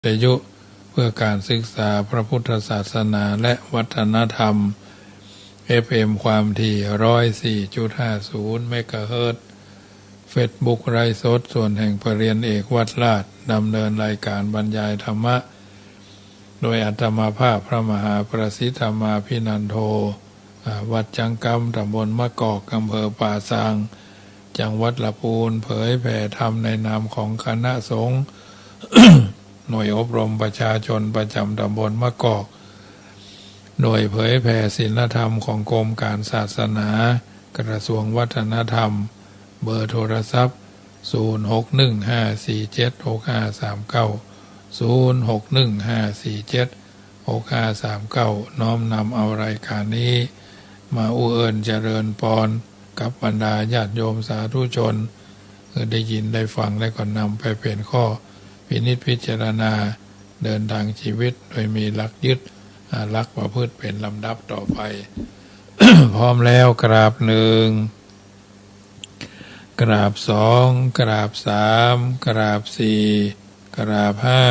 วิทยุเพื่อการศึกษาพระพุทธศาสนาและวัฒนธรรม FM ความถี่ 104.50 เมกะเฮิรตซ์ Facebook ไร้สดส่วนแห่งปรริญญาเอกวัดลาดดำเนินรายการบรรยายธรรมะโดยอาตมาภาพพระมหาประสิทธามาภินันโทวัดจังกำตำบลมะกอกอำเภอป่าซางจังหวัดลำพูนเผยแผ่ธรรมในนามของคณะสงฆ์ หน่วยอบรมประชาชนประจำตำบลมะกอกหน่วยเผยแผ่ศีลธรรมของกรมการศาสนากระทรวงวัฒนธรรมเบอร์โทรศัพท์0615476539 0615476539น้อมนำเอารายการนี้มาอุเอิญเจริญพรกับบรรดาญาติโยมสาธุชนได้ยินได้ฟังและก็นำไปเป็นข้อพินิจพิจารณาเดินทางชีวิตโดยมีหลักยึดหลักประพฤติเป็นลำดับต่อไป พร้อมแล้วกราบหนึ่งกราบสองกราบสามกราบสี่กราบห้า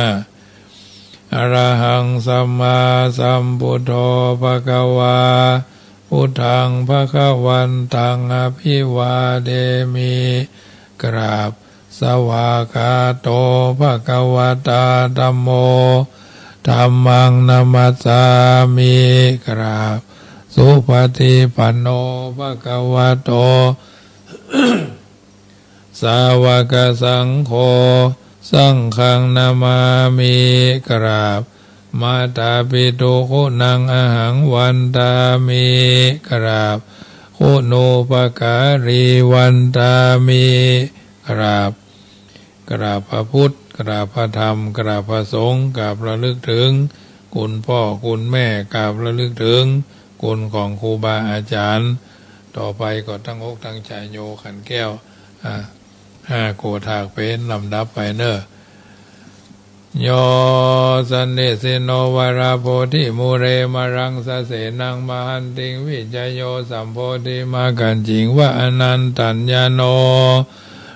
อรหังสัมมาสัมพุทโธภควาพุทธังภควันตังอภิวาเดมิกราบสวากาโตภควตาธัมโมธัมมังนัมมัสสามิกราบสุปฏิปันโนภควโต สาวกสังโฆสังฆังนามามิกราบมาตาปิตุคุณังอหังวันตามิกราบคุณูปการีวันตามิกราบพระพุทธกราบพระธรรมกราบพระสงฆ์กราบระลึกถึงคุณพ่อคุณแม่กราบระลึกถึงคุณของครูบาอาจารย์ต่อไปก็ตั้งอกตั้งใจโยขันแก้ว5โกธากเป็นลำดับไปเนอะโยสันนิสิโนวราโพธิมูเรมรังสะเสนังมหันติงวิจโยสัมโพธิมากันจิงวะอนันตัญญโน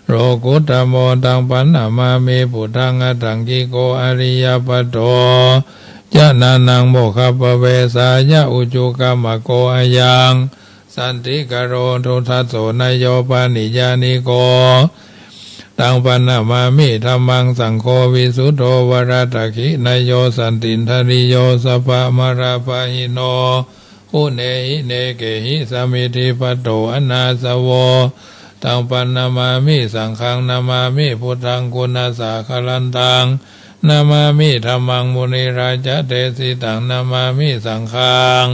โรกุตโมตังปันนามามิพุทธังอัตถังกิโกอริยปัตโตจานานังโมคปเวสายะอุจุกามโกอายังสันติกโรทุทัสโสนโยปานิยานิโกตังปันนามามิธัมมังสังโฆวิสุทโธวรัตถคินโยสันตินทริโยสัพพมราภาหิโนอุเนหิเนเกหิสมิธิปัตโตอนาสโวตังปันนามามิสังฆังนามามิพุทธังคุณาสาคลันตังนามามิธัมมังมุนิราชเตสิตังนามามิสังฆัง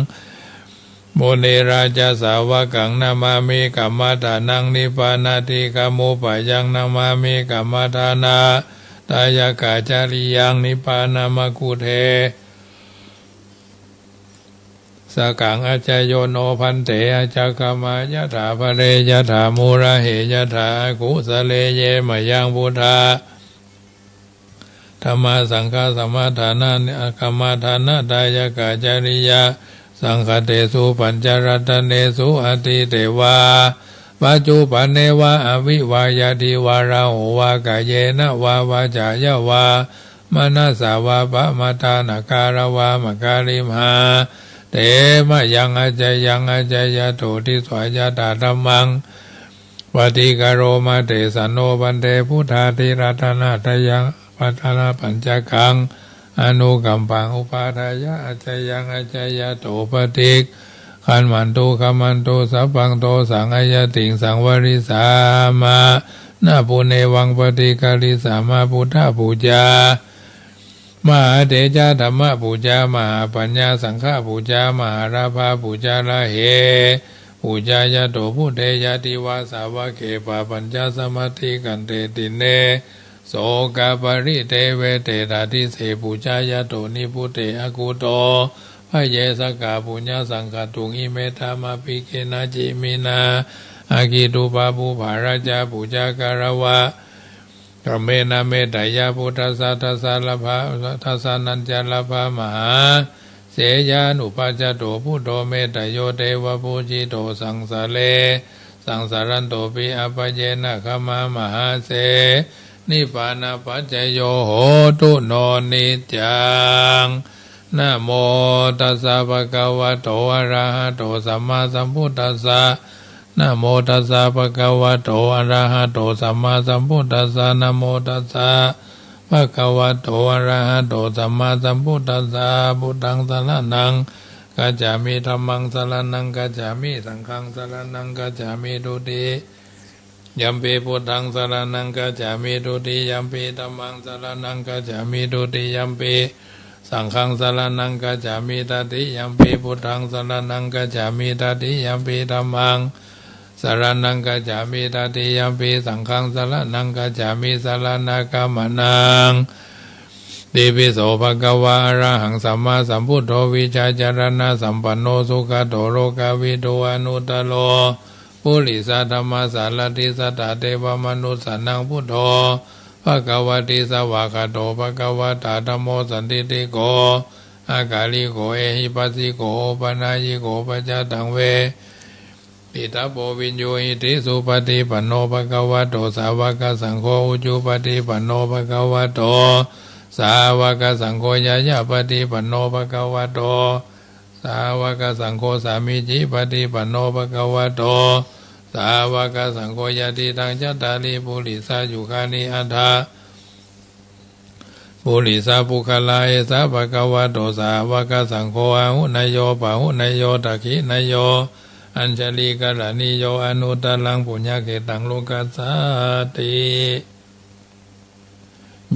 มุนิราชสาวกังนามามิกัมมัฏฐานังนิพพานาติกามุปายังนามามิกัมมัฏฐานาตายกาจาริยังนิพพานามกุเทสกังอาจโยโนพันเตอาจักขมายะถาภเรยะถามูระเหยะถากุสเลเยมยังพุทธาธรรมสังฆสัมมาทานาคัมมาทานาตายกาจาริยาสังฆเตสุปัญจรัตเนสุอติเตวาปัจจุปันเนวะอวิวายาติวาราโหวากายเยนะวาวาจายะวามนัสสาวาปะมาทานาการวามการิมหาเตมะยังอาจยังอาจยะโตทิสวายะตาธัมมังปฏิกโรมาเตสันโนปันเตพุทธาธิรัตนาทยังปัตตาปัญจกังอนุกัมปังอุปาทายะอาจยังอาจยะโตปฏิกขันมันโตขมันโตสัพพังโตสังอายติงสังวริสามานาปุเนวังปฏิกาลิสามาพุทธปูจามหาเถจาธรรมปูจามหาปัญญาสังฆปูจามหาราภาปูจาละเหปูจายะโตพุทเทยะติวาสาวะเขปะปัญจสมาธิกันเตติเนโสกาปริเทเวเตตาทิเสปูจายะโตนิพุเตอกุโตพระเยสกาปุญญาสังฆตุงอิเมธามาปิเกนะจิมินาอากิตุปาภูภาราชาปูจาการวะธรรมเมนะเมตยาพุทธัสสะทัสสะละภะทัสสะนัญจละภะมหาเสยานุปัจจโตพุทโธเมตโยเทวปูจิโตสังสะเลสังสารันโตปิอัปเยนะขมามหาเส นิพพานาปัจจโยโหตุโนนิจจังนะโมตัสสะภะคะวะโตอะระหะโตสัมมาสัมพุทธัสสะนะโมตัสสะภะคะวะโตอะระหะโตสัมมาสัมพุทธัสสะนะโมตัสสะภะคะวะโตอะระหะโตสัมมาสัมพุทธัสสะพุทธังสรณังกัจฉามิธัมมังสรณังกัจฉามิสังฆังสรณังกัจฉามิทุติยัมปิพุทธังสรณังกัจฉามิทุติยัมปิธัมมังสรณังกัจฉามิทุติยัมปิสังฆังสรณังกัจฉามิตติยัมปิพุทธังสรณังกัจฉามิตติยัมปิธัมมังสรณังกัจฉามิตติยัมปิสังฆังสรณังกัจฉามิสรณกัมมนังติปิโสภะคะวะอะระหังสัมมาสัมพุทโธวิชาจารณะสัมปันโนสุขโตโลกวิทูอนุตตโลปุริสธรรมสารติสัตตเทวมนุสสนังพุทโธภะคะวะติสวากขาโตภะคะวะตาธัมโมสันติติโกอากาลิโกเอหิปัสสิโกปนายิโกปัจจตังเวปิตาโพวินโยหิติสุปฏิปันโนภะคะวะโตสาวกสังโฆอุจุปฏิปันโนภะคะวะโตสาวกสังโฆยะยะปฏิปันโนภะคะวะโตสาวกสังโฆสามิจิปฏิปันโนภะคะวะโตสาวกสังโฆยะติตังจัตตาริปุริสายุคานิอัฏฐาปุริสาภุคลาเอสะภะคะวะโตสาวกสังโฆอาหุนยโยปะหุนยโยตักขินยโยอัญชลีกรณีโยอนุตตรังปุญญเกตังโลกัสสติ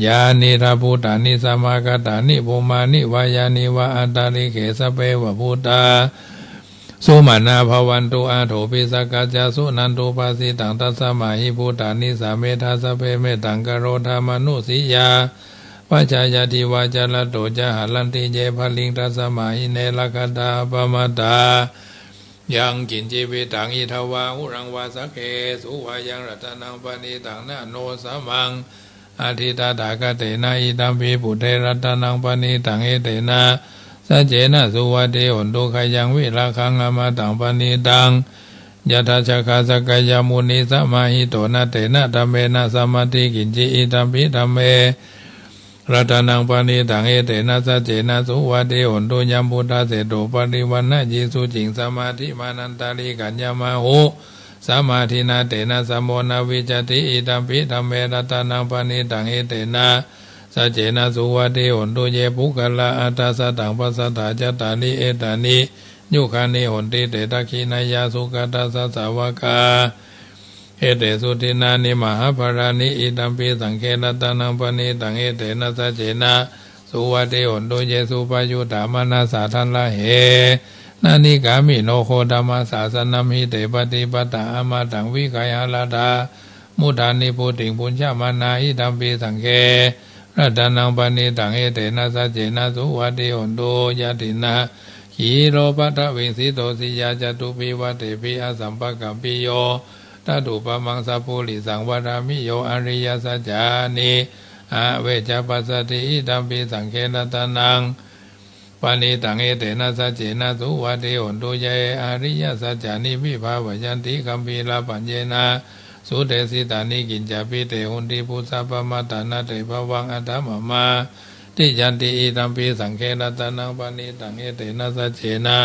ยานิราภูตานิสมากตานิภูมานิวายานิวะอัตตาลิเกสเปวะภูตาสุมาณาภวันตุอาโถปิสกัจจสุนันตุปัสสิตังตัสสมาหิภูตานิสาเมธาสเปเมตังกโรธามนุสิยาปัจจายติวาจลโตจะหลันติเจภลิงตัสสมาหิเนลกตาปมาตายังกินจิวิตังอิทวาหุรังวาสเกสุวายังรัตนังปณิตังนาโนสมังอาทิตาตากเตนะอิตัมปิปุเทรัตนังปณิตังเอเตนะสัจเจนะสุวัติโหนตุขยังวิราคังอมตังปณิตังยะถาชะคาสกายามุนิสัมมาหิโตนะเตนะธัมเมนะสัมมาทิกินจิอิตัมปิธัมเมรัตนังปณิตังเอเตนะสัจเจนะสุวัติโหนตุยัมพุทธะเสโตปริวันนะจิสุจิงสมาธิมานันตาลิกัญญมาหุสมาธินาเตนะสัมโมนาวิจติอิตัมปิธัมเมรัตนังปณิตังเอเตนะสัจเจนะสุวัติโหนตุเยปุกละอัตตสตังปัสสตาจตานิเอตานิยุคานิโหนติเตตะคินายาสุกัตตสสาวกาเอเตสุตินานิมหาภรานิอิตัมปิสังเขรัตนังปณิตังเอเตนะสัจเจนะสุวัติโหนตุเยสุปยุตตามนาสาทันละเหนานิกามิโนโคธรรมศาสนามิเตปฏิปตาอมาตังวิกายหลาดามุทานิปุติงปุญญามานาอิตัมปิสังเขรัตนังปณิตังเอเตนะสัจเจนะสุวัติโหนตุยะตินะขีโรปัทวิสิโตสิยาจตุปิวัตเตปิอสัมปะกัมปิโยตัตุปมังสัพพุริสังวรามิโยอริยสัจจานิอเวจปัสสติอิตัมปิสังเขรัตนังปณิตังเอเตนะสัจเจนะสุวัติโหนตุเยอริยสัจจานิวิภาวยันติคัมภีลาปัญเจนะสุเตสิตานิกินจาปิเตหุนติปุสัพพมตานาเตภวังอัตถมมาติยันติอิตัมปิสังเขรัตนังปณิตังเอเตนะสัจเจนะ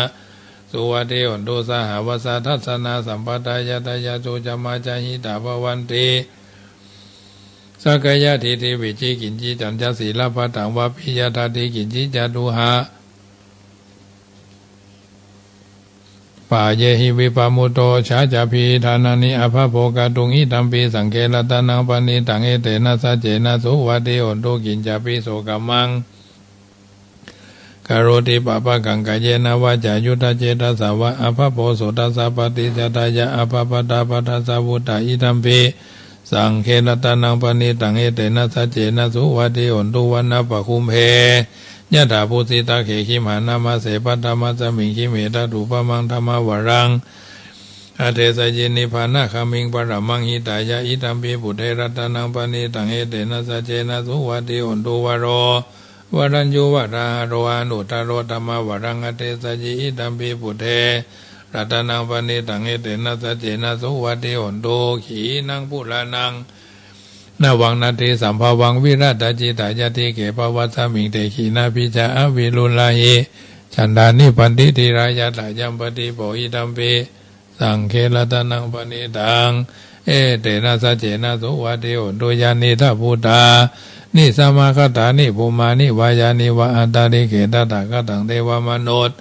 สุวัติโหนตุสหวสาทัสสนาสัมปทายตายาโจจมาจาหิตาภวันติสักยะทิฏฐิวิจิกินจิจันจศีลปัตตังวะปิยตาติกินจิจตุหะปาเยหิวิปามุโตชาจาพีธานานิอภโภกตุงอิตัมปิสังเขรัตนังปณิตังเอเตนะสัจเจนะสุวัติโหนตุกินจาปิโสกัมมังกโรติปะปะกังกะเยนะวะจายุทธเจตสาวะอภโภโสตัสสะปฏิจตายะอภปตาปทัสสะวุตตาอิตัมปิสังเขรัตนังปณิตังเอเตนะสัจเจนะสุวัติโหนตุวันนะปะคุมเพยะถาภูสิตาเขขิมหานามาเสปัตตมัสสมิงขิเมตตุปมังธรรมวรังอเทสยินิพานะคามิงปรมังหิตายะอิตัมปิปุเทรัตนังปณิตังเอเตนะสัจเจนะสุวัติโหนตุวโรวรัญญูวราโรอนุตตโรธรรมวรังอเทสยิอิตัมปิปุเทรัตนังปณิตังเอเตนะสัจเจนะสุวัติโหนตุขีนังปุรานัง นาวังนาทีสัมภาวังวิราชจิตายติเกปวัสสมิงเตขีนาพิจาอวิรุลาหิฉันดานิปันติติรายาตายัมปติโปหิตัมปิสังเคลตนังปณิตังเอเตนะสัจเจนะสุวัติโอตุยานิทัพพุทธานิสัมมาคตานิภูมานิวายานิวะอัตตาริเกตตากตังเทวมนุษย์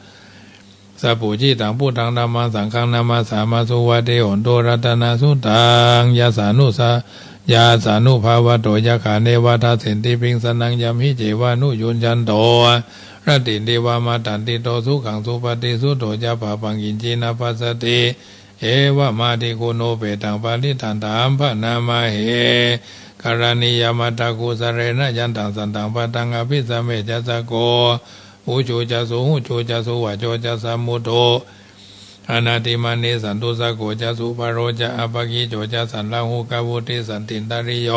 สัพพุจิตังพุทธังธัมมังสังฆังนามาสามาสุวัติโอตุรัตนาสุตังยาสานุสายาสานุภาวะโตยะขาเนวทัสสินติปิงสนังยามหิเจวานุยุนจันโตรติเดวามาตันติโตสุขังสุปฏิสุโตยะปะปังกินจีนาปัสสติเอวะมาติโกโนเปตังปาลิตันตามภนามาเหการณิยามตากุสเรนะยันตังสันตังปะตังอภิสเมจัสสโกหูโจจัสหูโจจัสวะโจจัสมุโตอนาติมานิสันตุสะโกจัสุปโรจะอปกิโจจะสันลังหุกาวุติสันตินตริโย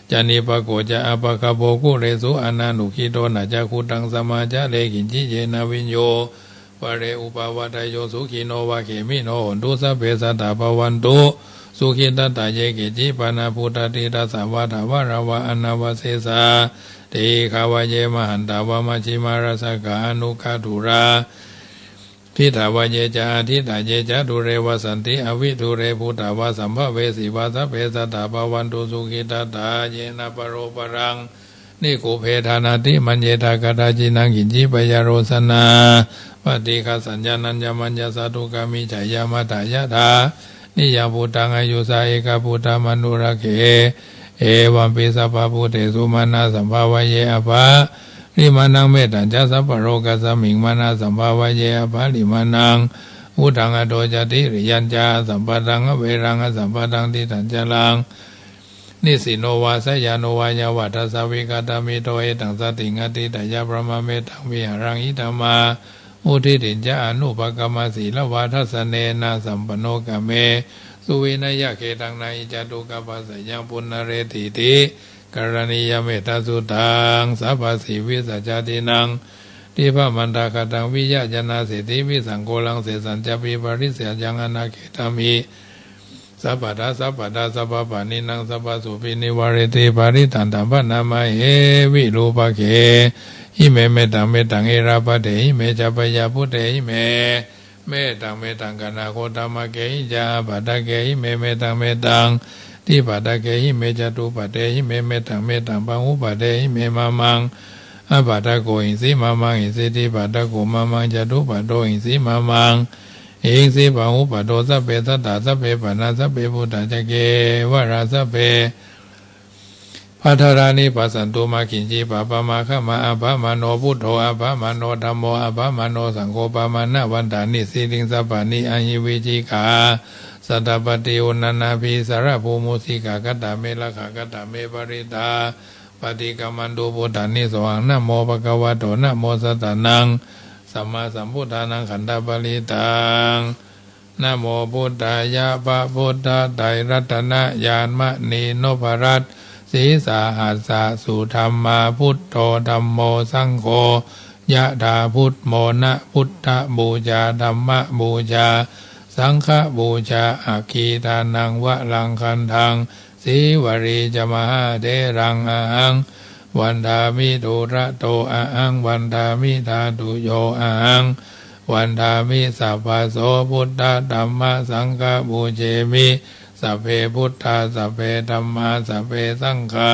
จานิปโกจะอปคโบกุเรสุอนานุขิโตนะจะคุตังสมาจะเลกินจิเจนะวิญโยปะเรอุปวัตโยสุขิโนวะเขมิโนหนตุสัพเพสัตตาภวันตุสุขิตตาเยเกจิปนาพุทธติตัสสะวะทาวะระวะอนาวเสสาติขาวะเยมหันตาวะมัชฌิมาราสกาอนุคาตุราทิฏฐาวะเยจาทิฏฐาเยจาดุเรวสันติอวิทุเรพุทธาวะสัมภเวสีวาสัพเพสัตตาภวันตุสุขิตตาเยนะปโรปรังนิโกเพธานาติมัญเยทากตาจินังกินจิปยาโรสนาปฏิฆาสัญญานัญญมัญญาสาธุกามิจายามาตายะธานิยาพุตังอายุสาเอกพุทธมนุระเขเอวัมปิสัพพะพุทเตสุมานาสัมภาวะเยอภะลิมานังเมตัญจะสัพพโรกัสสมิงมานาสัมภาวะเยอภะลิมานังอุทังอโดจติริยัญจาสัมปตังอเวรังอสัมปตังติตัญจลังนิสิโนวาสยาโนวายาวัฏสวิกาตามิโตเอตังสติงอติตยาพระมะเมตังวิหารังอิตัมมาอุทิติจาอนุปกรรมสีลวาทัสเนนะสัมปโนกเมสุวินัยเขตังนายจตุกปัสสยังปุณเรติติกรณียเมตสุตังสัพพสิวิสัจจตินังทิพมันตาคตังวิยะจนาเสติวิสังโกลังเสสัญจปิปริเสยังอนาเขตามิสัพพะสัพพะสัพพะปานินังสัพพะสุปินิวารติปาริตันตัมปนามาเหวิรูปเขหิเมเมตังเมตังเอราปะเถหิเมจัปยาพุทเถหิเมเมตังเมตังกนาโคตมะเกหิจาปัตตะเกหิเมเมตังเมตังที่ปัตตะเกหิเมจตุปัตเตหิเมเมตังเมตังปังอุปัตเตหิเมมามังอปัตตะโกหิสีมามังหิสีที่ปัตตะโกมามังจตุปัตโตหิสีมามังหิสีปังอุปัตโตสัพเพสัตตาสัพเพปนาสัพเพพุทธะเกวราสัพเพพัทรานิปัสสันตุมาขินจีปะปะมาขมาอะภะมโนพุทโธอะภะมโนธัมโมอะภะมโนสังโฆปะมานะวันตานิสีลิงสัพพานิอัญญิวิจิกาสัตตปฏิโอนันนาภิสารภูมุสิกากตาเมละขากตาเมปริตาปฏิกรรมันตุพุทธานิสวังนะโมภะคะวะโตนะโมสัตตานังสัมมาสัมพุทธานังขันธปริตังนะโมพุทธายะพระพุทธไตรรัตนะญาณมณีนพรัตน์ศีสาหัสสะสุธรรมาพุทโธธัมโมสังโฆยะถาพุทโมนะพุทธบูชาธัมมบูชาสังฆบูชาอาคีทานังวะลังคันทังสีวรีจมหาเดรังอาหังวันทามิตุระโตอาหังวันทามิธาตุโยอาหังวันทามิสัพพะโสพุทธธัมมสังฆบูเชมิสัพเพพุทธาสัพเพธัมมาสัพเพสังฆา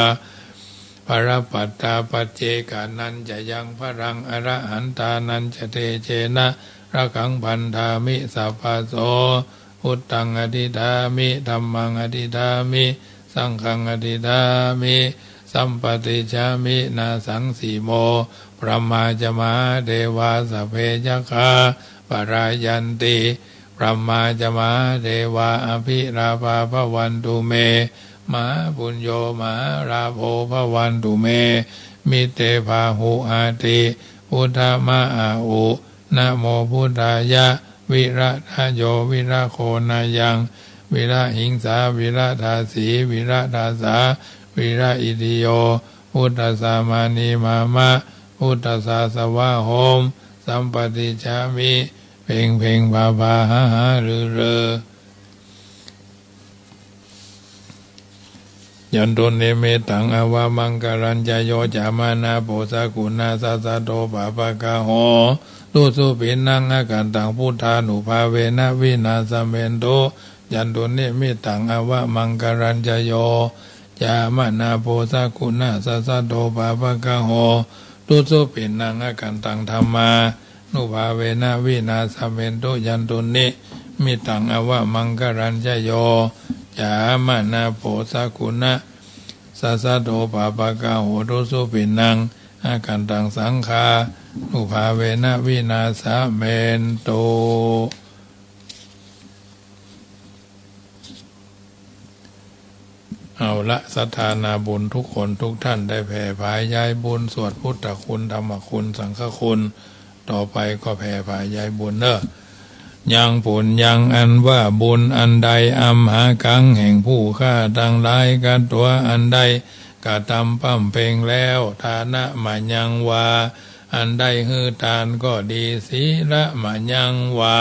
ภรปัตตาปัจเจกานันจะยังพรังอรหันตานันจะเตเชนะระกังพันธามิสัพพะโสพุทธังอธิธามิธัมมังอธิธามิสังฆังอธิธามิสัมปติชามินาสังสีโมพระมาจมาเทวาสัพเพยัคฆาปรายันติพระมาจมาเทวาอภิราภาภวันตุเมมหาปุญโญมหาราโภภวันตุเมมิเตภาหุอาติพุทธมะอาอุนะโมพุทธายะวิระทะโยวิระโคนายังวิระหิงสาวิระทาสีวิระทาสาวิระอิติโยพุทธสามานีมามะพุทธสาสวะโหมสัมปติชามิเพ่งเพ่งบาบาหาหารือ ยันตุนิมิตังอวามังกรัญจโยจามานาโปสกุณาสัสสะโตปะปะกะโหตุสุปินังอาการตังพุทธานุภาเวนะวินาสเมนโตยันตุนิมิตังอวามังกรัญจโยจามานาโปสกุณาสัสสะโตปะปะกะโหตุสุปินังอาการตังธรรมานุภาเวนะวินาสเมนโตยันตุนิมิตังอวามังกรัญจโยจามานาโปสกุณาสัสสะโตปะปะกะโหตุสุปินังอาการตังสังฆานุภาเวนะวินาสเมนโตเอาละศรัทธานาบุญทุกคนทุกท่านได้แผ่ภายย้ายบุญสวดพุทธคุณธรรมคุณสังฆคุณต่อไปก็แผ่ภายย้ายบุญเนอะยังผลยังอันว่าบุญอันใดอัมหากังแห่งผู้ฆ่าตั้งหลายกันตัวอันใดกะทำปั้มเพ่งแล้วฐานะมายังวาอันใดฮือทานก็ดีศีละมายังวา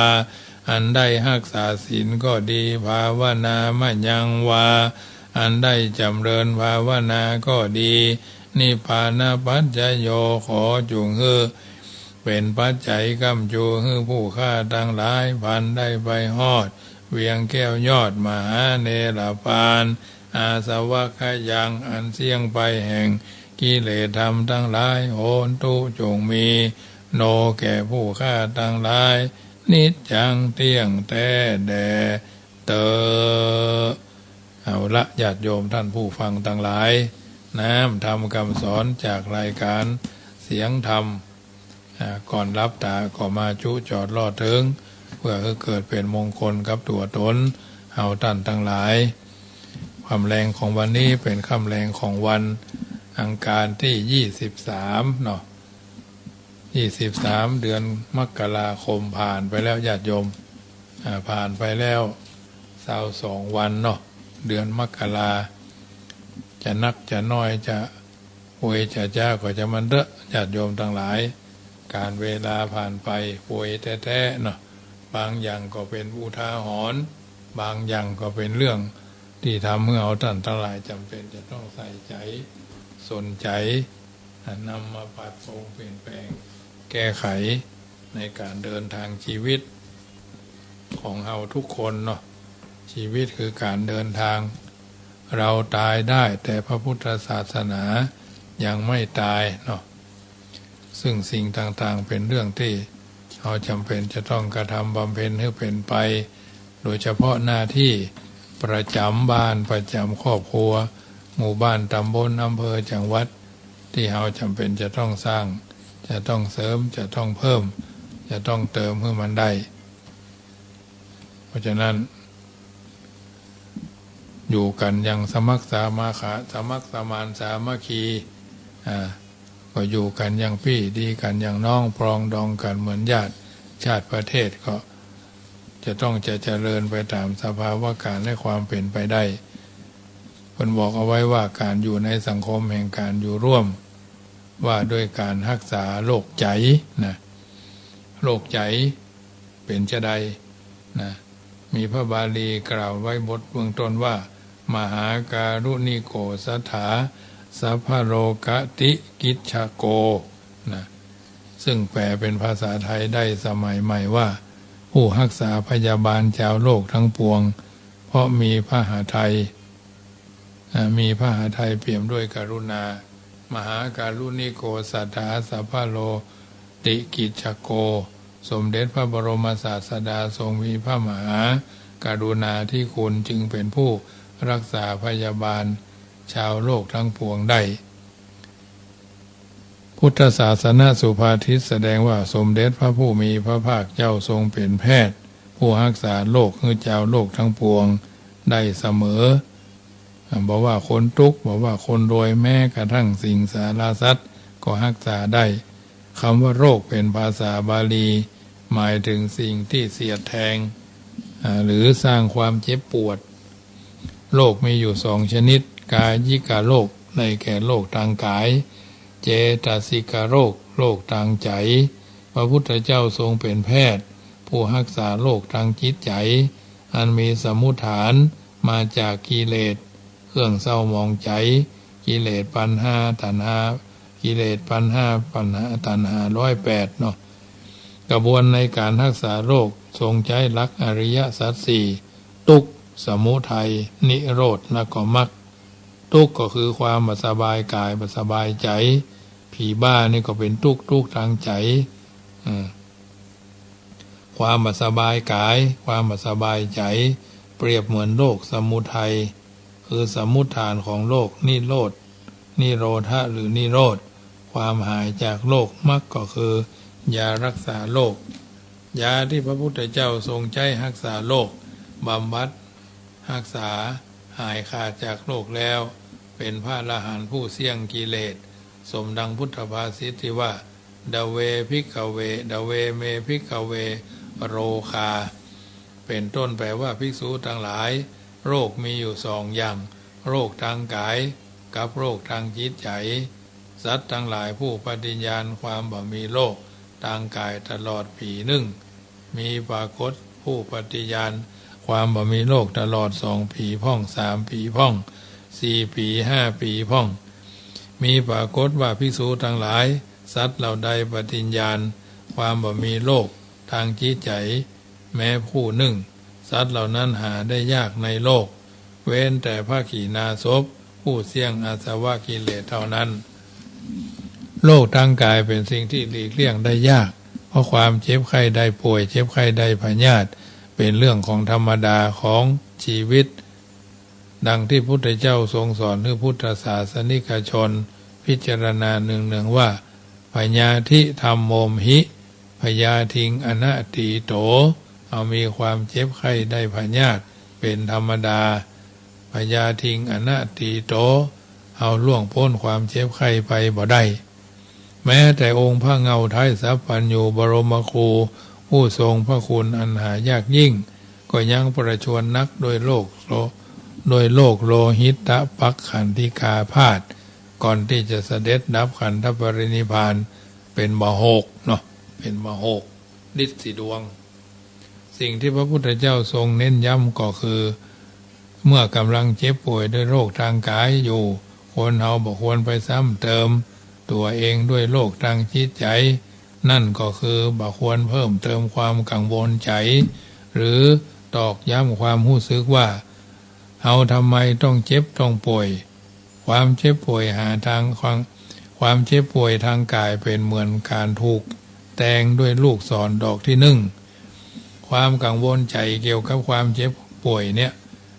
อันใดรักษาศีลก็ดีภาวนามายังวาอันใดจำเริญภาวนาก็ดีนิพพานปัจจโยขอจุงฮือเป็นปัจจัยกำจูฮือผู้ฆ่าทั้งหลายพันได้ไปฮอดเวียงแก้วยอดมหาเนรปานอาสวะขยังอันเสี่ยงไปแห่งกิเลสธรรมทั้งหลายโหนตุจงมีโนแก่ผู้ฆ่าทั้งหลายนิจจังเที่ยงแท้แด่เตอเอาละญาติโยมท่านผู้ฟังทั้งหลายน้ำทำคำสอนจากรายการเสียงธรรมก่อนรับตาก็มาจุจอดรอดถึงเพื่อให้เกิดเป็นมงคลกับตัวตนเอาท่านทั้งหลายความแรงของวันนี้เป็นค่ำแรงของวันอังคารที่23เนาะ23เดือนมกราคมผ่านไปแล้วญาติโยมผ่านไปแล้ว22วันเนาะเดือนมกราจะนักจะน้อยจะป่วยจะจ้าก็จะมันเด้อญาติโยมทั้งหลายการเวลาผ่านไปป่วยแท้ๆเนาะบางอย่างก็เป็นอุทาหรณ์บางอย่างก็เป็นเรื่องที่ทำให้เอาท่านทั้งหลายจำเป็นจะต้องใส่ใจสนใจนำมาปรับปรุงเปลี่ยนแปลงแก้ไขในการเดินทางชีวิตของเราทุกคนเนาะชีวิตคือการเดินทางเราตายได้แต่พระพุทธศาสนายังไม่ตายเนาะซึ่งสิ่งต่างๆเป็นเรื่องที่เราจำเป็นจะต้องกระทำบำเพ็ญให้เป็นไปโดยเฉพาะหน้าที่ประจำบ้านประจำครอบครัวหมู่บ้านตำบลอำเภอจังหวัดที่เราจำเป็นจะต้องสร้างจะต้องเสริมจะต้องเพิ่มจะต้องเติมให้มันได้เพราะฉะนั้นอยู่กันอย่างสมัครสามาขาสมัครสมานสามัคคีก็อยู่กันอย่างพี่ดีกันอย่างน้องปรองดองกันเหมือนญาติชาติประเทศก็จะต้องจะเจริญไปตามสภาวะการและความเป็นไปได้คนบอกเอาไว้ว่าการอยู่ในสังคมแห่งการอยู่ร่วมว่าด้วยการรักษาโรคใจนะโรคใจเป็นจะใดนะมีพระบาลีกล่าวไว้บทเบื้องต้นว่ามหาการุณิโกสัทธาสัพพโรกติกิจฉโกนะซึ่งแปลเป็นภาษาไทยได้สมัยใหม่ว่าผู้รักษาพยาบาลชาวโลกทั้งปวงเพราะมีพระหฤทัยเปี่ยมด้วยกรุณามหาการุณิโกสัทธาสัพพโรติกิจฉโกสมเด็จพระบรมศาสดาทรงมีพระมหากรุณาธิคุณจึงเป็นผู้รักษาพยาบาลชาวโลกทั้งปวงได้พุทธศาสนาสุภาษิตแสดงว่าสมเด็จพระผู้มีพระภาคเจ้าทรงเป็นแพทย์ผู้รักษาโลกคือเจ้าโลกทั้งปวงได้เสมอบอกว่าคนทุกข์บอกว่าคนรวยแม้กระทั่งสิ่งสารสัตว์ก็รักษาได้คำว่าโรคเป็นภาษาบาลีหมายถึงสิ่งที่เสียดแทงหรือสร้างความเจ็บปวดโรคมีอยู่2ชนิดกายิกโรคได้แก่โรคทางกายเจตสิกโรคโรคทางใจพระพุทธเจ้าทรงเป็นแพทย์ผู้รักษาโรคทางจิตใจอันมีสมุฏฐานมาจากกิเลส เครื่องเศร้ามองใจกิเลสปัญหาตัณหากิเลสปัญหาตัณหา108เนาะกระบวนในการรักษาโรคทรงใช้หลักอริยสัจสี่ทุกข์สมุทัยนิโรธและก็มรรคทุกข์ก็คือความไม่สบายกายไม่สบายใจผีบ้านี่ก็เป็นทุกข์ทางใจความไม่สบายกายความไม่สบายใจเปรียบเหมือนโรคสมุทัยคือสมุฏฐานของโรคนิโรธนิโรธหรือนิโรธความหายจากโรคมรรคก็คือยารักษาโรคยาที่พระพุทธเจ้าทรงใช้รักษาโรคบำบัดรักษาหายขาดจากโรคแล้วเป็นพระอรหันต์ผู้เสี่ยงกิเลสสมดังพุทธภาษิตที่ว่าดเวภิกขเวดเวเมภิกขเวโรคาเป็นต้นแปลว่าภิกษุทั้งหลายโรคมีอยู่สองอย่างโรคทางกายกับโรคทางจิตใจสัตว์ทั้งหลายผู้ปฏิญาณความบ่มีโรคทางกายตลอดปีหนึ่งมีปรากฏผู้ปฏิญาณความบ่มีโรคตลอด2 ปีพ่อง3 ปีพ่อง4 ปี5 ปีพ่องมีปรากฏว่าภิกษุทั้งหลายสัตว์เหล่าใดปฏิญาณความบ่มีโรคทางจิตใจแม้ผู้หนึ่งสัตว์เหล่านั้นหาได้ยากในโลกเว้นแต่พระขีณาสพผู้เสี่ยงอาสวะกิเลสเท่านั้นโรคทางกายเป็นสิ่งที่หลีกเลี่ยงได้ยากเพราะความเจ็บไข้ได้ป่วยเจ็บไข้ได้พยาธิเป็นเรื่องของธรรมดาของชีวิตดังที่พุทธเจ้าทรงสอนให้พุทธศาสนิกชนพิจารณาหนึ่งว่าพยาธิธรรมโมมหิพยาทิงอนัตติโตเอามีความเจ็บไข้ได้พยาธิเป็นธรรมดาพยาทิงอนัตติโตเอาล่วงพ้นความเจ็บไข้ไปบ่ได้แม้แต่องค์พระเงาไทยสัพพัญญูบรมครูผู้ทรงพระคุณอันหายากยิ่งก็ยังประชวรนักโดยโลกโลหิตปักขันธิกาพาธก่อนที่จะเสด็จดับขันธปรินิพพานเป็นมโหกเนาะเป็นมโหกฤทธิ์สีดวงสิ่งที่พระพุทธเจ้าทรงเน้นย้ำก็คือเมื่อกำลังเจ็บป่วยด้วยโรคทางกายอยู่คนเราบอกควรไปซ้ำเติมตัวเองด้วยโรคทางจิตใจนั่นก็คือบอกควรเพิ่มเติมความกังวลใจหรือตอกย้ำความรู้สึกว่าเราทำไมต้องเจ็บต้องป่วยความเจ็บป่วยความเจ็บป่วยทางกายเป็นเหมือนการถูกแทงด้วยลูกศรดอกที่1ความกังวลใจเกี่ยวกับความเจ็บป่วยเนี่ย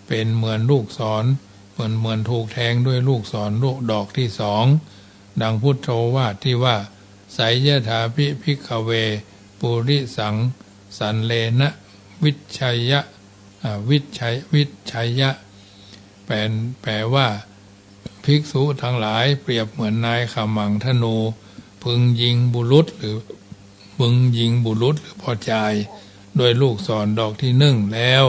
เป็นเหมือนลูกศรเหมือนถูกแทงด้วยลูกศรลูกดอกที่2ดังพุทโธวาทที่ว่าไสยถาภิภิกขเวปุริสังสันเลนะวิชัยะวิชัยะแปลว่าภิกษุทั้งหลายเปรียบเหมือนนายขมังธนูพึงยิงบุรุษหรือพอใจด้วยลูกศรดอกที่1แล้ว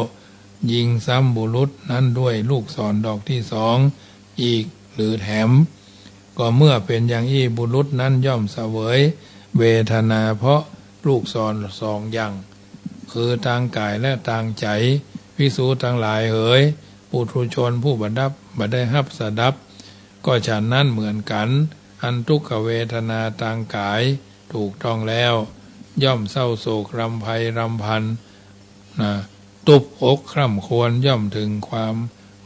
ยิงซ้ำบุรุษนั้นด้วยลูกศรดอกที่2อีกหรือแถมก็เมื่อเป็นอย่างนี้บุรุษนั้นย่อมเสวยเวทนาเพราะลูกศร2อย่างคือทางกายและทางใจภิกษุทั้งหลายเอ๋ยปุถุชนผู้บ่ได้รับสดับก็ฉันนั้นเหมือนกันอันทุกขเวทนาทางกายถูกต้องแล้วย่อมเศร้าโศกรำไพรำพันตุบอกคร่ำครวญย่อมถึงความ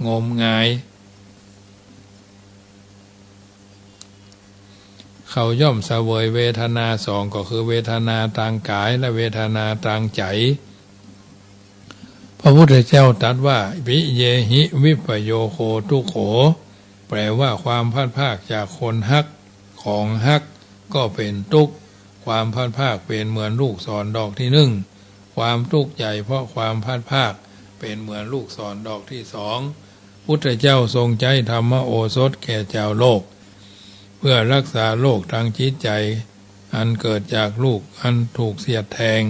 งมงายเขาย่อมเสวยเวทนา2ก็คือเวทนาทางกายและเวทนาทางใจพระพุทธเจ้าตรัสว่าวิเยหิวิปโยโคทุโขแปลว่าความพลาดพลาดจากคนฮักของฮักก็เป็นทุกข์ความพลาดพลาดเป็นเหมือนลูกศรดอกที่1ความทุกข์ใหญ่เพราะความพลาดพลาดเป็นเหมือนลูกศรดอกที่2พุทธเจ้าทรงใจธรรมโอสถแก่เจ้าโลกเพื่อรักษาโรคทางจิตใจอันเกิดจากลูกอันถูกเสียดแทง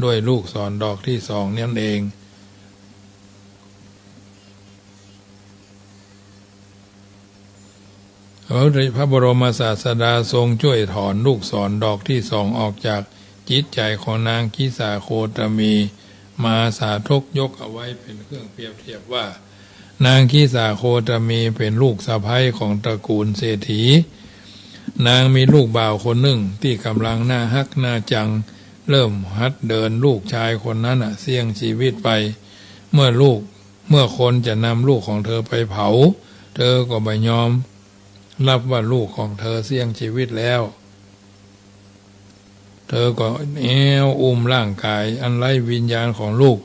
ด้วยลูกศรดอกที่2นั่นเองพระบรมศาสดาทรงช่วยถอนลูกศรดอกที่2ออกจากจิตใจของนางกิสาโคตมีมาสาธกยกเอาไว้เป็นเครื่องเปรียบเทียบว่า นางคีสาโคตมีเป็นลูกสะใภ้ของตระกูลเศรษฐีนางมีลูกบ่าวคนหนึ่งที่กำลังน่าฮักน่าจังเริ่มหัดเดินลูกชายคนนั้นเสี่ยงชีวิตไปเมื่อคนจะนำลูกของเธอไปเผาเธอก็ไม่ยอมรับว่าลูกของเธอเสี่ยงชีวิตแล้วเธอก็อุ้มร่างกายอันไร้วิญญาณของลูก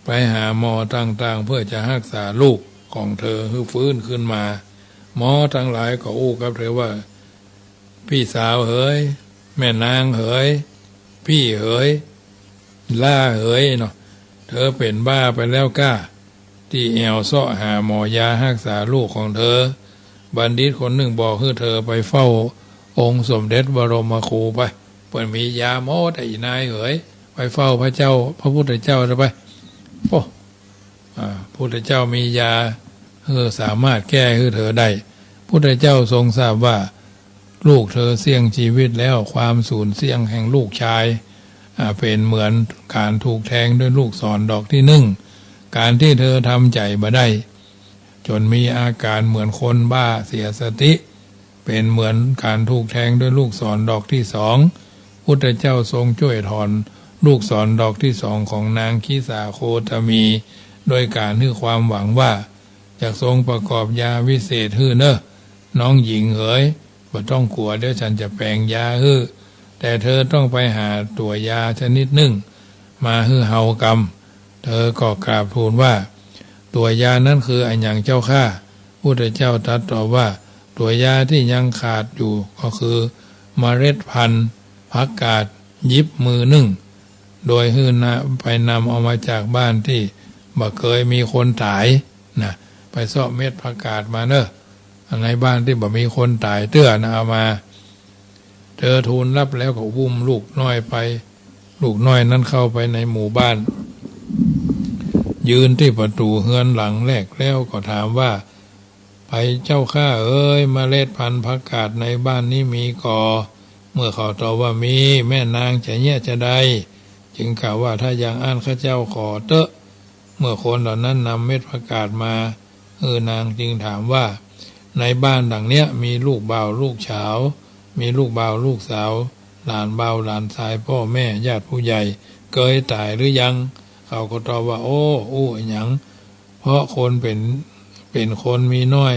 ไปหาหมอต่างๆเพื่อจะรักษาลูกของเธอให้ฟื้นขึ้นมาหมอทั้งหลายก็อู้กับเธอว่าพี่สาวเอ๋ยแม่นางเอ๋ยพี่เอ๋ยล่าเอ๋ยเนาะเธอเป็นบ้าไปแล้วก้าที่แอวเสาะหาหมอยารักษาลูกของเธอบัณฑิตคนหนึ่งบอกให้เธอไปเฝ้าองค์สมเด็จบรมครูไปเปิดมียาหมอแต่นายเอ๋ยไปเฝ้าพระพุทธเจ้าไปโอ้พุทธเจ้ามียาสามารถแก้ให้เธอได้พุทธเจ้าทรงทราบว่าลูกเธอเสี่ยงชีวิตแล้วความสูญเสี่ยงแห่งลูกชายเป็นเหมือนการถูกแทงด้วยลูกศรดอกที่หนึ่งการที่เธอทำใจมาได้จนมีอาการเหมือนคนบ้าเสียสติเป็นเหมือนการถูกแทงด้วยลูกศรดอกที่สองพุทธเจ้าทรงช่วยถอนลูกศรดอกที่สองของนางคีสาโคตมีโดยการให้ความหวังว่าจะทรงประกอบยาวิเศษฮื้อเนอะน้องหญิงเอ๋ยบ่ต้องกลัวเดี๋ยวฉันจะแปลงยาฮื้อแต่เธอต้องไปหาตัวยาชนิดหนึ่งมาฮื้อเฮากรรมเธอก็กราบทูลว่าตัวยานั้นคืออันอย่างเจ้าข้าพุทธเจ้าตรัสตอบว่าตัวยาที่ยังขาดอยู่ก็คือเมล็ดพันธุ์ผักกาดยิบมือหนึ่งโดยฮื้อนะไปนำเอามาจากบ้านที่บ่เคยมีคนตายนะไปเสาะเม็ดผักกาดมาเนอะในบ้านที่บ่มีคนตายเตื้อนะเอามาเธอทูลรับแล้วก็อุ้มลูกน้อยไปลูกน้อยนั้นเข้าไปในหมู่บ้านยืนที่ประตูเฮือนหลังแรกแล้วก็ถามว่าไปเจ้าข้าเอ้ยเมล็ดพันธุ์ผักกาดในบ้านนี้มีก่อเมื่อเขาตอบว่ามีแม่นางจะแย่จะได้จึงกล่าวว่าถ้าอย่างอันข้าเจ้าขอเตอะเมื่อคนเหล่านั้นนำเม็ดผักกาดมานางจึงถามว่าในบ้านดังเนี้ยมีลูกบ่าวลูกสาวมีลูกบ่าวลูกสาวหลานบ่าวหลานชายพ่อแม่ญาติผู้ใหญ่เคยตายหรือยังเขาก็ตอบว่าโอ้หยังเพราะคนเป็นคนมีน้อย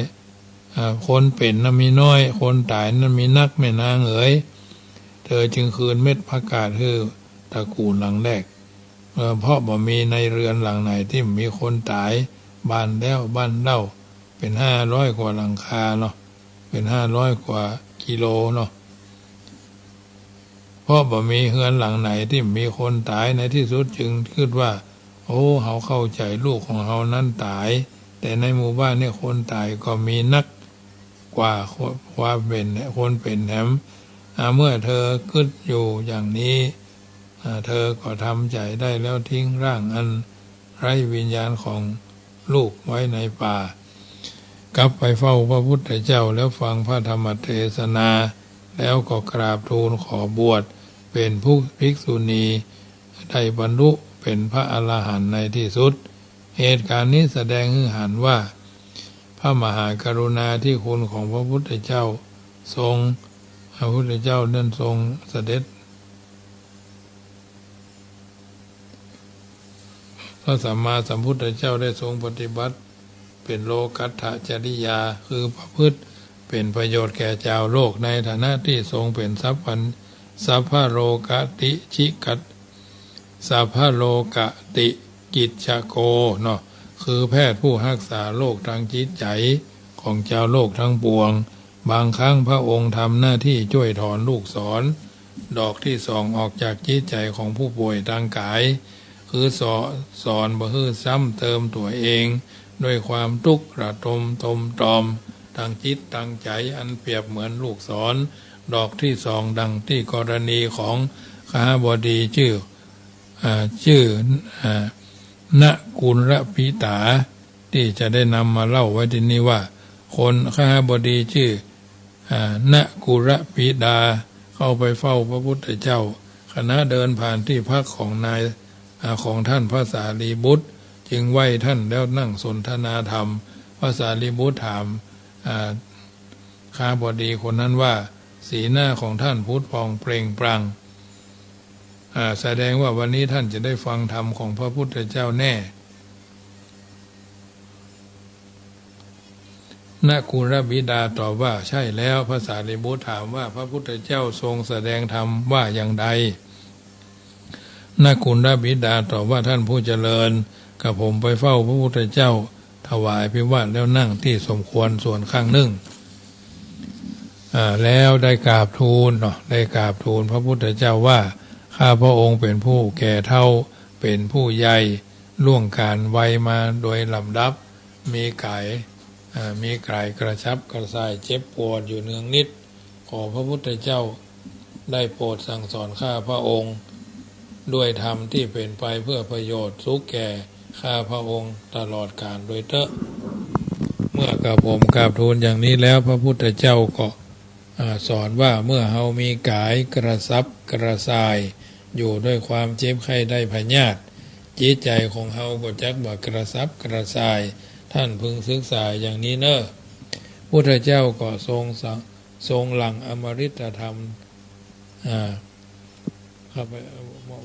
คนเป็นน่ะมีน้อยคนตายนั้นมีนักแม่นางเอ๋ยเธอจึงคืนเม็ดผักกาดให้ตระกูลหลังแรกเพราะบ่มีในเรือนหลังไหนที่มีคนตายบ้านแล้วบ้านเล่าเป็น500กว่าหลังคาเนาะเป็น500กว่ากิโลเนาะเพราะบ่มีเฮือนหลังไหนที่มีคนตายในที่สุดจึงคิดว่าโอ้เขาเข้าใจลูกของเขานั้นตายแต่ในหมู่บ้านเนี่ยคนตายก็มีนักกว่าความเป็นคนเป็นแถมเมื่อเธอคิดอยู่อย่างนี้เธอก็ทำใจได้แล้วทิ้งร่างอันไร้วิญญาณของลูกไว้ในป่ากลับไปเฝ้าพระพุทธเจ้าแล้วฟังพระธรรมเทศนาแล้วก็กราบทูลขอบวชเป็นผู้ภิกษุณีได้บรรลุเป็นพระอรหันต์ในที่สุดเหตุการณ์นี้แสดงให้เห็นว่าพระมหากรุณาธิคุณของพระพุทธเจ้าพระพุทธเจ้านั้นทรงเสด็จพระสัมมาสัมพุทธเจ้าได้ทรงปฏิบัติเป็นโลกัตถจริยาคือประพฤติเป็นประโยชน์แก่ชาวโลกในฐานะที่ทรงเป็นสัพพโลกติชิกัตสัพพโลกติกิจโกเนาะคือแพทย์ผู้รักษาโรคทางจิตใจของชาวโลกทั้งปวงบางครั้งพระองค์ทำหน้าที่ช่วยถอนลูกศรดอกที่สองออกจากจิตใจของผู้ป่วยทางกายคือสอนบ่ให้ซ้ำเติมตัวเองด้วยความทุกข์ระทมตอมทางจิตทางใจอันเปรียบเหมือนลูกศรดอกที่สองดังที่กรณีของคหบดีชื่อณกุลปิตาที่จะได้นำมาเล่าไว้ที่นี้ว่าคนคหบดีชื่อณกุลปิดาเข้าไปเฝ้าพระพุทธเจ้าขณะเดินผ่านที่พักของท่านพระสารีบุตร จึงไหว้ท่านแล้วนั่งสนทนาธรรมพระสารีบุตรถามข้าบดีคนนั้นว่าสีหน้าของท่านพุทธพองเปล่งปลั่งแสดงว่าวันนี้ท่านจะได้ฟังธรรมของพระพุทธเจ้าแน่นาคูรบิดาตอบว่าใช่แล้วพระสารีบุตรถามว่าพระพุทธเจ้าทรงแสดงธรรมว่าอย่างใดนาคูรบิดาตอบว่าท่านผู้เจริญกับผมไปเฝ้าพระพุทธเจ้าถวายภิวาทแล้วนั่งที่สมควรส่วนข้างหนึ่งแล้วได้กราบทูลได้กราบทูลพระพุทธเจ้าว่าข้าพระองค์เป็นผู้แก่เฒ่าเป็นผู้ใหญ่ล่วงการวัยมาโดยลำดับมีกายกระชับกระส่ายเจ็บปวดอยู่เนืองนิดขอพระพุทธเจ้าได้โปรดสั่งสอนข้าพระองค์ด้วยธรรมที่เป็นไปเพื่อประโยชน์สุขแก่ข้าพระองค์ตลอดกาลโดยเถอะเมื่อกราบผมกราบทูลอย่างนี้แล้วพระพุทธเจ้าก็สอนว่าเมื่อเฮามีกายกระซับกระส่ายอยู่ด้วยความเจ็บไข้ได้พยาธิจิตใจของเฮาก็จักบ่กระซับกระส่ายท่านพึงศึกษาอย่างนี้เนอะพุทธเจ้าก็ทรงหลังอมฤตธรรม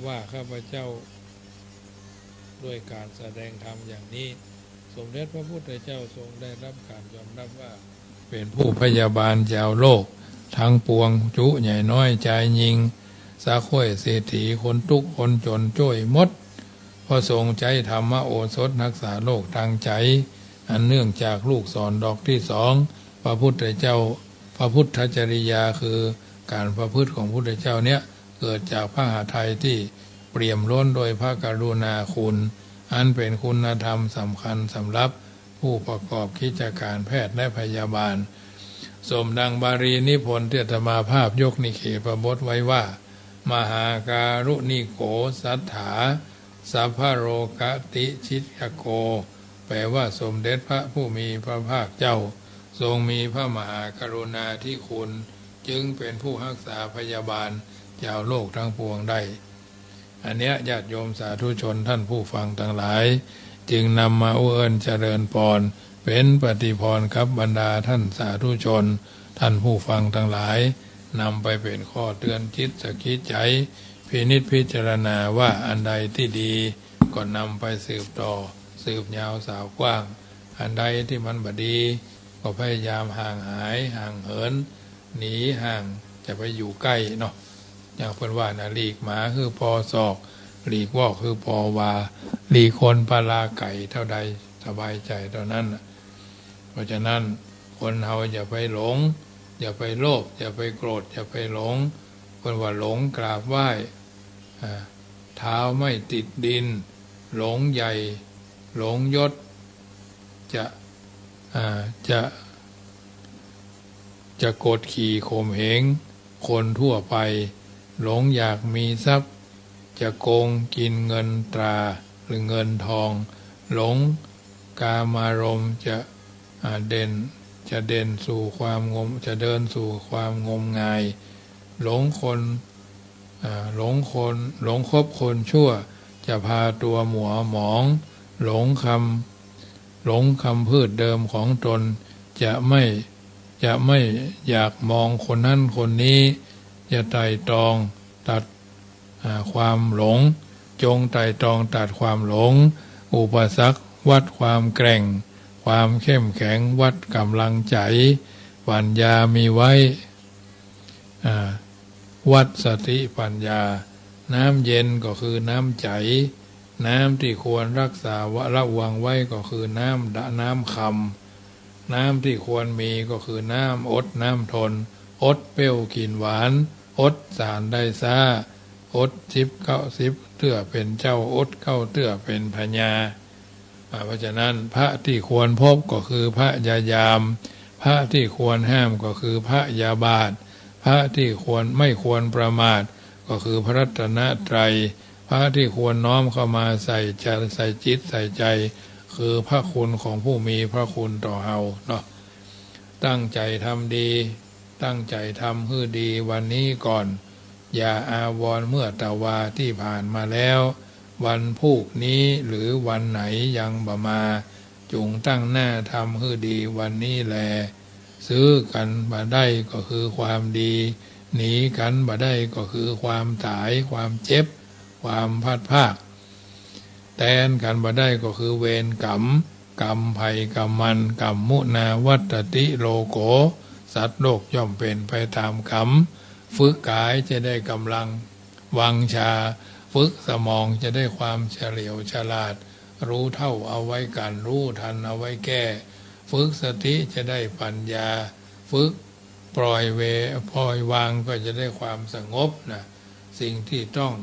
ว่าข้าพเจ้าด้วยการแสดงธรรมอย่างนี้สมเด็จพระพุทธเจ้าทรงได้รับการยอมรับว่าเป็นผู้พยาบาลชาวโลกทั้งปวงจุใหญ่น้อยใจยิงสาข้อยเศรษฐีคนทุกข์คนจนจ้วยมดพระทรงใจธรรมโอสถรักษาโลกทางใจอันเนื่องจากลูกศรดอกที่สองพระพุทธเจ้าพระพุทธจริยาคือการประพฤติของพระพุทธเจ้าเนี้ยเกิดจากพระหฤทัยที่เปี่ยมล้นโดยพระกรุณาคุณอันเป็นคุณธรรมสำคัญสำหรับผู้ประกอบกิจการแพทย์และพยาบาลสมดังบาลีนิพนธ์ที่อาตมาภาพยกนิเขปบทไว้ว่ามหาการุณิโกสัทธาสัพพโรกติชิตโกแปลว่าสมเด็จพระผู้มีพระภาคเจ้าทรงมีพระมหากรุณาธิคุณจึงเป็นผู้รักษาพยาบาลชาวโลกทั้งปวงได้อันเนี้ยญาติโยมสาธุชนท่านผู้ฟังทั้งหลายจึงนำมาอุเอิญเจริญพรเป็นปฏิพรครับบรรดาท่านสาธุชนท่านผู้ฟังทั้งหลายนำไปเป็นข้อเตือนจิตสกิดใจพินิจพิจารณาว่าอันใดที่ดีก็นำไปสืบต่อสืบยาวสาวกว้างอันใดที่มันบดีก็พยายามห่างหายห่างเหินหนีห่างจะไปอยู่ใกล้เนาะอย่างเพิ่นว่านะหลีกหมาคือพอศอกหลีกวอกคือพอวาหลีกคนปลาไก่เท่าใดสบายใจเท่านั้นเพราะฉะนั้นคนเราอย่าไปหลงอย่าไปโลภอย่าไปโกรธอย่าไปหลงคนว่าหลงกราบไหว้เท้าไม่ติดดินหลงใหญ่หลงยศจะกดขี่ข่มเหงคนทั่วไปหลงอยากมีทรัพย์จะโกงกินเงินตราหรือเงินทองหลงกามารมณ์จะเด่นสู่ความจะเดินสู่ความงมงายหลงคบคนชั่วจะพาตัวหมัวหมองหลงคำพืชเดิมของตนจะไม่อยากมองคนนั้นคนนี้จะไต่ตรองตัดความหลงจงไต่ตรองตัดความหลงอุปสรรควัดความแกร่งความเข้มแข็งวัดกำลังใจปัญญามีไว้วัดสติปัญญาน้ำเย็นก็คือน้ำใจน้ำที่ควรรักษาระวังไว้ก็คือน้ำคำน้ำที่ควรมีก็คือน้ำอดน้ำทนอดเปรี้ยวกินหวานอดสารได้ซ่าอด10 เตื้อเป็นเจ้าอด9 เตื้อเป็นพญาเพราะฉะนั้นพระที่ควรพบก็คือพระยายามพระที่ควรห้ามก็คือพระยาบาทพระที่ไม่ควรประมาทก็คือพระรัตนตรัยพระที่ควรน้อมเข้ามาใส่จิตใส่ใจคือพระคุณของผู้มีพระคุณต่อเฮาเนาะตั้งใจทำดีตั้งใจทำให้ดีวันนี้ก่อนอย่าอาวรณ์เมื่อตะวาที่ผ่านมาแล้ว วันพุกนี้หรือวันไหนยังบ่มาจงตั้งหน้าทำให้ดีวันนี้แลซื้อกันบ่ได้ก็คือความดีหนีกันบ่ได้ก็คือความตายความเจ็บความพัดภาคแทนกันบ่ได้ก็คือเวรกรรมกรรมภัยกรรมมันกรรมมุนาวัตติโลโกสัตว์โลกย่อมเป็นไปตามกรรมฝึกกายจะได้กำลังวังชาฝึกสมองจะได้ความเฉลียวฉลาดรู้เท่าเอาไว้กันรู้ทันเอาไว้แก้ฝึกสติจะได้ปัญญาฝึกปล่อยวางก็จะได้ความสงบนะสิ่งที่ต้อง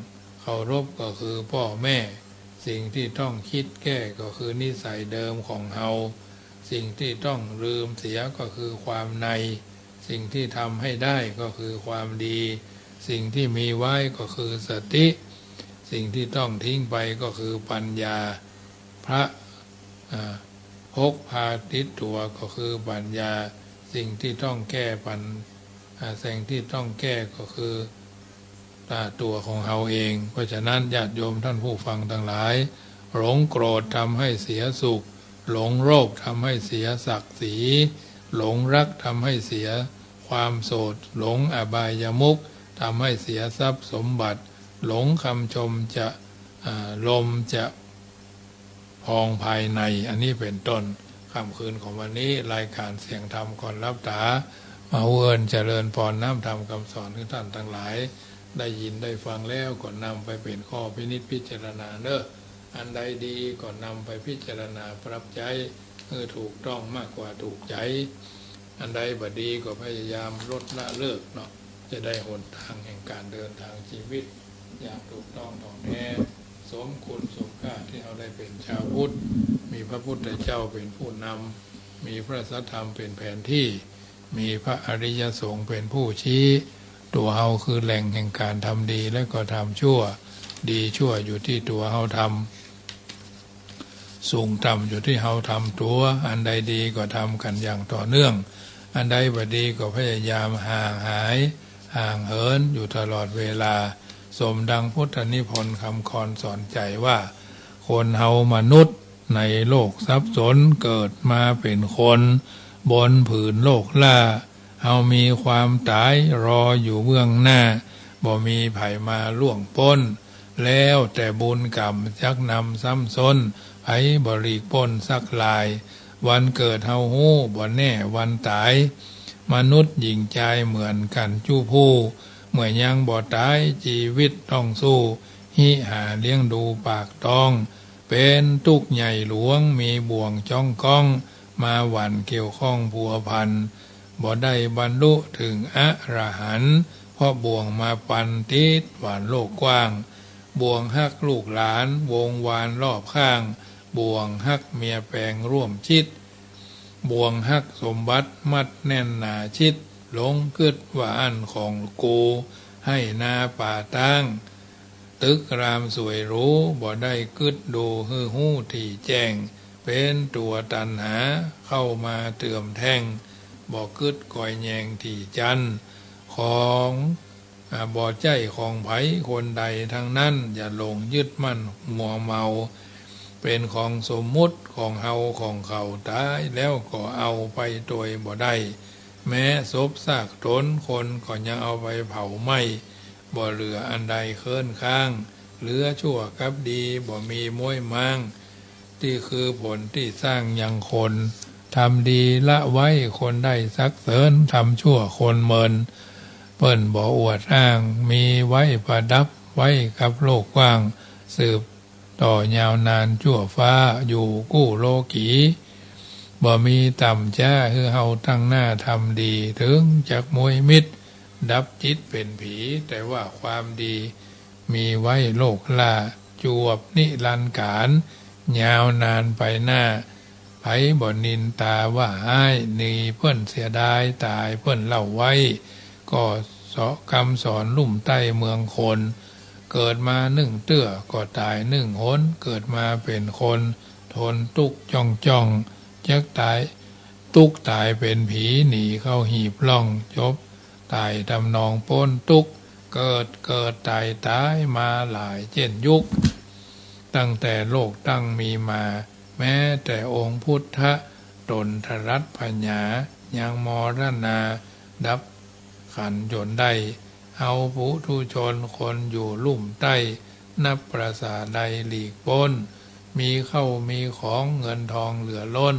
เคารพก็คือพ่อแม่สิ่งที่ต้องคิดแก้ก็คือนิสัยเดิมของเฮาสิ่งที่ต้องลืมเสียก็คือความในสิ่งที่ทำให้ได้ก็คือความดีสิ่งที่มีไว้ก็คือสติสิ่งที่ต้องทิ้งไปก็คือปัญญาพระพกพาติดตัวก็คือปัญญาสิ่งที่ต้องแก้สิ่งที่ต้องแก้ก็คือตัวของเราเองเพราะฉะนั้นญาติโยมท่านผู้ฟังทั้งหลายหลงโกรธทำให้เสียสุขหลงโลภทำให้เสียศักดิ์ศรีหลงรักทำให้เสียความโสดหลงอบายมุขทำให้เสียทรัพย์สมบัติหลงคำชมจะลมจะพองภายในอันนี้เป็นต้นค่ำคืนของวันนี้รายการเสียงธรรมก่อนรับตามาเอิญเจริญพรน้ำธรรมคำสอนของท่านทั้งหลายได้ยินได้ฟังแล้วก็นำไปเป็นข้อพินิจพิจารณาเนอะอันใดดีก็นำไปพิจารณาปรับใจถูกต้องมากกว่าถูกใจอันใดบดีก็พยายามลดละเลิกเนาะจะได้หนทางแห่งการเดินทางชีวิตอย่างถูกต้องถ่องแท้สมคุณสมค่าที่เราได้เป็นชาวพุทธมีพระพุทธเจ้าเป็นผู้นำมีพระสัทธรรมเป็นแผนที่มีพระอริยสงฆ์เป็นผู้ชี้ตัวเฮาคือแหล่งแห่งการทำดีและก็ทำชั่วดีชั่วอยู่ที่ตัวเฮาทำสูงต่ำอยู่ที่เฮาทำตัวอันใดดีก็ทำกันอย่างต่อเนื่องอันใดบ่ดีก็พยายามห่างหายห่างเหินอยู่ตลอดเวลาสมดังพุทธนิพนธ์คำคอนสอนใจว่าคนเฮามนุษย์ในโลกสับสนเกิดมาเป็นคนบนผืนโลกล่าเฮามีความตายรออยู่เบื้องหน้าบ่มีไผมาล่วงพ้นแล้วแต่บุญกรรมจักนำซ้ำซ้นไผบ่หลีกพ้นสักลายวันเกิดเฮาฮู้บ่แน่วันตายมนุษย์หญิงใจเหมือนกันจู้ผู้เมื่อยังบ่ตายชีวิตต้องสู้หิหาเลี้ยงดูปากต้องเป็นทุกข์ใหญ่หลวงมีบ่วงจ้องก้องมาหวั่นเกี่ยวข้องพัวพันบ่ได้บรรลุถึงอรหันต์เพราะบ่วงมาปันติดหวานโลกกว้างบ่วงฮักลูกหลานวงวานรอบข้างบ่วงฮักเมียแปลงร่วมชิดบ่วงฮักสมบัติมัดแน่นหนาชิดหลงกึดว่าอันของกูให้นาป่าตั้งตึกรามสวยรู้บ่ได้กึดดูฮือหู้ที่แจ้งเป็นตัวตันหาเข้ามาเตื่อมแท่งบ่กึดก่อยแยงที่จันของบ่ใจของไผคนใดทั้งนั้นอย่าหลงยึดมั่นมัวเมาเป็นของสมมุติของเฮาของเขาตายแล้วก็เอาไปโดยบ่ได้แม้ศพซากตนคนก็ยังเอาไปเผาไหม้บ่เหลืออันใดเคินข้างเหลือชั่วกับดีบ่มีม้วยมั่งที่คือผลที่สร้างยังคนทำดีละไว้คนได้สักเสริญทำชั่วคนเมินเปิ้นบ่อวดอ้างมีไว้ประดับไว้กับโลกกว้างสืบต่อยาวนานชั่วฟ้าอยู่กู้โลกีบ่มีต่ำจ้าคือเฮาตั้งหน้าทำดีถึงจากมวยมิตรดับจิตเป็นผีแต่ว่าความดีมีไว้โลกล่าจวบนิรันดร์การยาวนานไปหน้าไผบ่นินตาว่าอ้ายนีเพิ่นเสียดายตายเพิ่นเล่าไว้ก็สอคำสอนลุ่มใต้เมืองคนเกิดมา1 เตื้อก็ตาย1 หนเกิดมาเป็นคนทนทุกข์จ้องจักตายทุกข์ตายเป็นผีหนีเข้าหีบล่องจบตายทำนองป้นทุกข์เกิดตายมาหลายเจ็ดยุค ตั้งแต่โลกตั้งมีมาแม้แต่องค์พุทธตนทรัตพญายังมรณาดับขันจนได้เอาปุถุชนคนอยู่ลุ่มใต้นับประสาใดหลีกพ้นมีเข้ามีของเงินทองเหลือล้น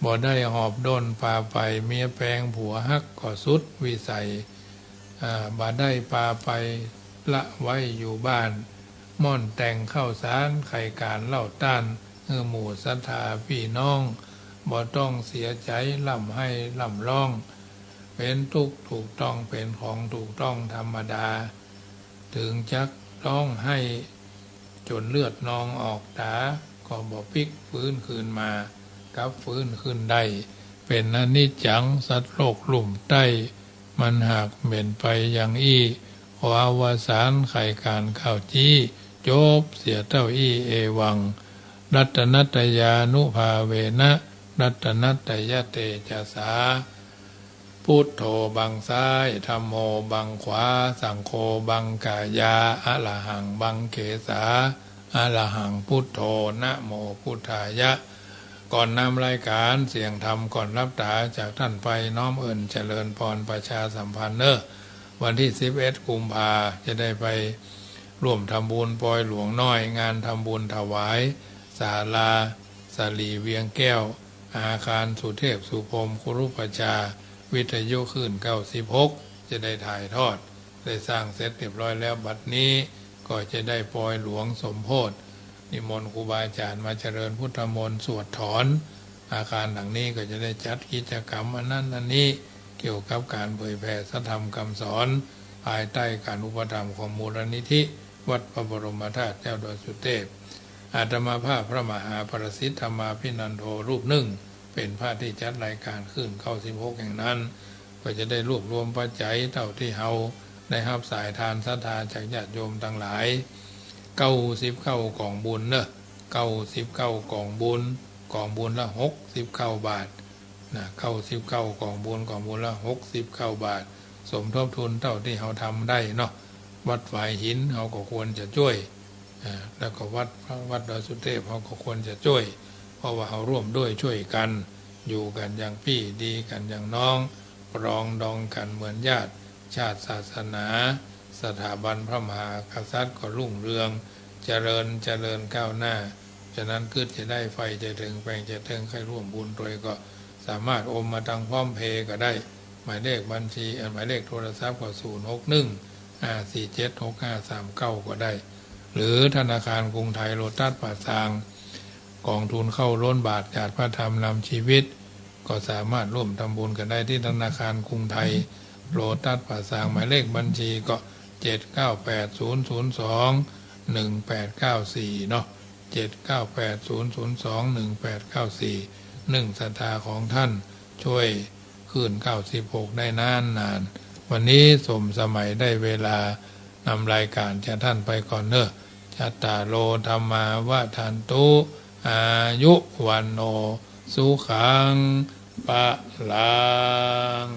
บ่ได้หอบด้นพาไปเมียแปลงผัวฮักก็สุดวิสัยบ่ได้พาไปละไว้อยู่บ้านม่อนแต่งข้าวสารไข่การเหล้าต้านหมู่ศรัทธาพี่น้องบ่ต้องเสียใจล่ำให้ล่ำร้องเป็นทุกข์ถูกต้องเป็นของถูกต้องธรรมดาถึงจักร้องให้จนเลือดนองออกตาก็บ่พลิกฟื้นคืนมากลับฟื้นขึ้นได้เป็นอนิจจังสัตว์โลกลุ่มใต้มันหากเปลี่ยนไปอย่างอี้ขออวสานไข่การข้าวจี้จบเสียเต้าอี้เอวังรัตนัตยานุภาเวนะรัตนัตยเตจาสาพุทโธบังซ้ายธัมโมบังขวาสังโฆบังกายาอะระหังบังเขสาอะระหังพุทโธนะโมพุทธายะก่อนนำรายการเสียงธรรมก่อนรับตาจากท่านไปน้อมเอิ่นเจริญพรประชาสัมพันธ์วันที่11 กุมภาจะได้ไปร่วมทำบุญปอยหลวงน้อยงานทำบุญถวายศาลาสลีเวียงแก้วอาคารสุเทพสุพรหมคุรุปชาวิทยุคลื่น96จะได้ถ่ายทอดได้สร้างเสร็จเรียบร้อยแล้วบัดนี้ก็จะได้ปอยหลวงสมโภชนิมนต์ครูบาอาจารย์มาเจริญพุทธมนต์สวดถอนอาคารหลังนี้ก็จะได้จัดกิจกรรมอันนั้นอันนี้เกี่ยวกับการเผยแผ่ธรรมคำสอนภายใต้การอุปถัมภ์ของมูลนิธิวัดพระบรมธาตุเจ้าดอยสุเทพอาตมาภาพพระมหาประสิทธธรรมาภินันโทรูปหนึ่งเป็นพระที่จัดรายการขึ้น96แห่งนั้นก็จะได้รวบรวมปัจจัยเท่าที่เฮาได้รับสายทานศรัทธาจากญาติโยมทั้งหลาย99กล่องบุญ99กล่องบุญละ69 บาท99กล่องบุญละ69 บาทสมทบทุนเท่าที่เฮาทำได้เนาะวัดฝ่ายหินเฮาก็ควรจะช่วยแล้วก็วัดดอยสุเทพเฮาก็ควรจะช่วยเพราะว่าเฮาร่วมด้วยช่วยกันอยู่กันอย่างพี่ดีกันอย่างน้องปรองดองกันเหมือนญาติชาติศาสนาสถาบันพระมหากษัตริย์ก็รุ่งเรืองเจริญก้าวหน้าฉะนั้นขึ้นจะได้ไฟจะถึงแปลงจะถึงใครร่วมบุญโดยก็สามารถโอนมาทางพร้อมเพย์ก็ได้หมายเลขบัญชีหมายเลขโทรศัพท์ก็061-547-6539ก็ได้หรือธนาคารกรุงไทยโลตัสป่าซางกองทุนเข้าล้นบาทญาติพระธรรมนำชีวิตก็สามารถร่วมทำบุญกันได้ที่ธนาคารกรุงไทยโลตัสป่าซางหมายเลขบัญชีก็7980021894เนาะ7980021894ศรัทธาของท่านช่วยคืน96ได้นานวันนี้สมสมัยได้เวลานำรายการจากท่านไปก่อนชัตตาโลธรรมาวะทันตุอายุวันโนสุขังปะลัง